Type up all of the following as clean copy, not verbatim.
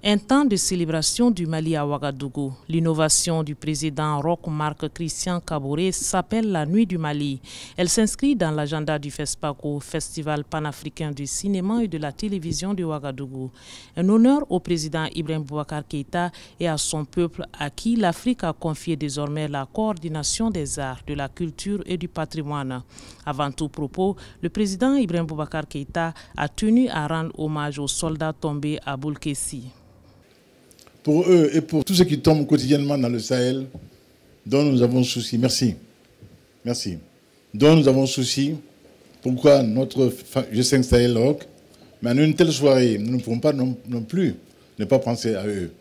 Un temps de célébration du Mali à Ouagadougou. L'innovation du président Roch Marc Christian Kaboré s'appelle la Nuit du Mali. Elle s'inscrit dans l'agenda du FESPACO, Festival panafricain du cinéma et de la télévision de Ouagadougou. Un honneur au président Ibrahim Boubacar Keïta et à son peuple à qui l'Afrique a confié désormais la coordination des arts, de la culture et du patrimoine. Avant tout propos, le président Ibrahim Boubacar Keïta a tenu à rendre hommage aux soldats tombés à Boulkessi. Pour eux et pour tous ceux qui tombent quotidiennement dans le Sahel, dont nous avons souci. Merci. Merci. Dont nous avons souci. Pourquoi notre G5 Sahel Rock, mais en une telle soirée, nous ne pouvons pas non plus ne pas penser à eux.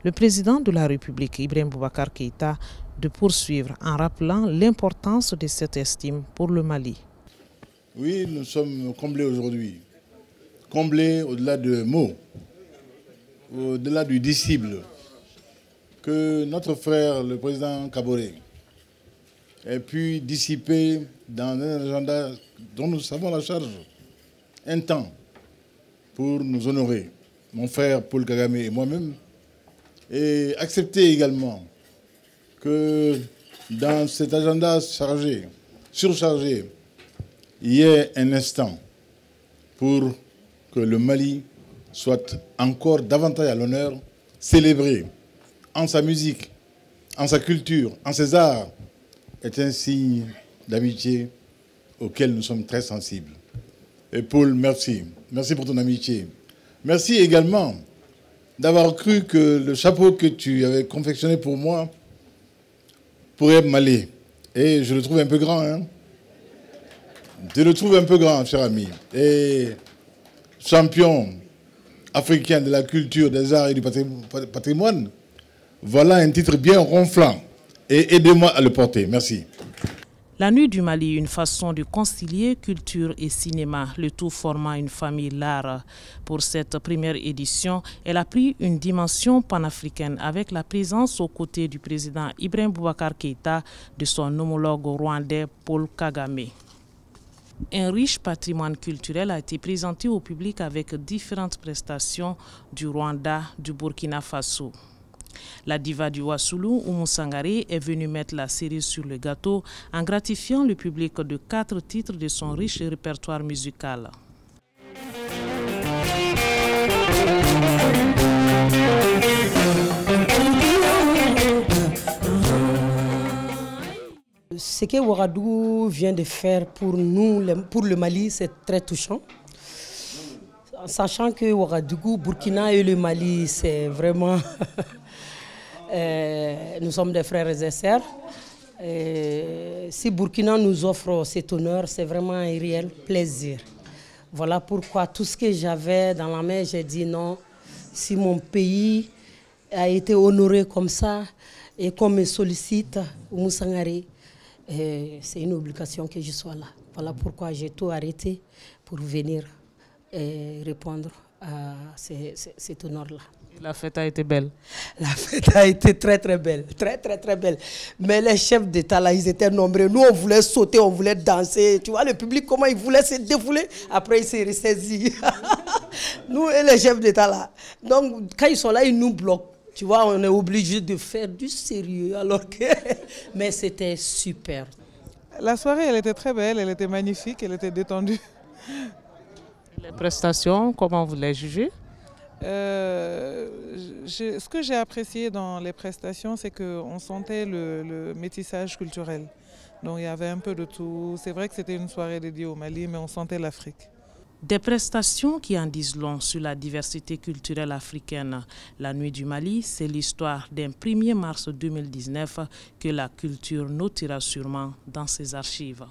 Le président de la République, Ibrahim Boubacar Keïta, de poursuivre en rappelant l'importance de cette estime pour le Mali. Oui, nous sommes comblés aujourd'hui. Comblés au-delà de mots. Au-delà du disciple, que notre frère, le président Kaboré, ait pu dissiper dans un agenda dont nous savons la charge, un temps pour nous honorer, mon frère Paul Kagame et moi-même, et accepter également que dans cet agenda chargé, surchargé, il y ait un instant pour que le Mali soit encore davantage à l'honneur, célébré en sa musique, en sa culture, en ses arts, est un signe d'amitié auquel nous sommes très sensibles. Et Paul, merci. Merci pour ton amitié. Merci également d'avoir cru que le chapeau que tu avais confectionné pour moi pourrait m'aller. Et je le trouve un peu grand, hein? Je le trouve un peu grand, cher ami. Et champion africain de la culture, des arts et du patrimoine, voilà un titre bien ronflant. Et aidez-moi à le porter. Merci. La Nuit du Mali, une façon de concilier culture et cinéma, le tout formant une famille l'art. Pour cette première édition, elle a pris une dimension panafricaine avec la présence aux côtés du président Ibrahim Boubacar Keïta de son homologue rwandais Paul Kagame. Un riche patrimoine culturel a été présenté au public avec différentes prestations du Rwanda, du Burkina Faso. La diva du Wassoulou, Oumou Sangaré, est venue mettre la cerise sur le gâteau en gratifiant le public de 4 titres de son riche répertoire musical. Ce que Ouagadougou vient de faire pour nous, pour le Mali, c'est très touchant. Sachant que Ouagadougou, Burkina et le Mali, c'est vraiment... nous sommes des frères et sœurs. Si Burkina nous offre cet honneur, c'est vraiment un réel plaisir. Voilà pourquoi tout ce que j'avais dans la main, j'ai dit non. Si mon pays a été honoré comme ça et qu'on me sollicite, Oumou Sangaré, c'est une obligation que je sois là. Voilà pourquoi j'ai tout arrêté pour venir répondre à cet honneur-là. La fête a été belle. La fête a été très très belle, très très très belle. Mais les chefs d'État là, ils étaient nombreux. Nous, on voulait sauter, on voulait danser. Tu vois, le public, comment il voulait se défouler. Après, il s'est ressaisi. Nous et les chefs d'État là. Donc, quand ils sont là, ils nous bloquent. Tu vois, on est obligé de faire du sérieux, alors que... Mais c'était super. La soirée, elle était très belle, elle était magnifique, elle était détendue. Les prestations, comment vous les jugez? Ce que j'ai apprécié dans les prestations, c'est qu'on sentait le métissage culturel. Donc il y avait un peu de tout. C'est vrai que c'était une soirée dédiée au Mali, mais on sentait l'Afrique. Des prestations qui en disent long sur la diversité culturelle africaine. La Nuit du Mali, c'est l'histoire d'un 1er mars 2019 que la culture notera sûrement dans ses archives.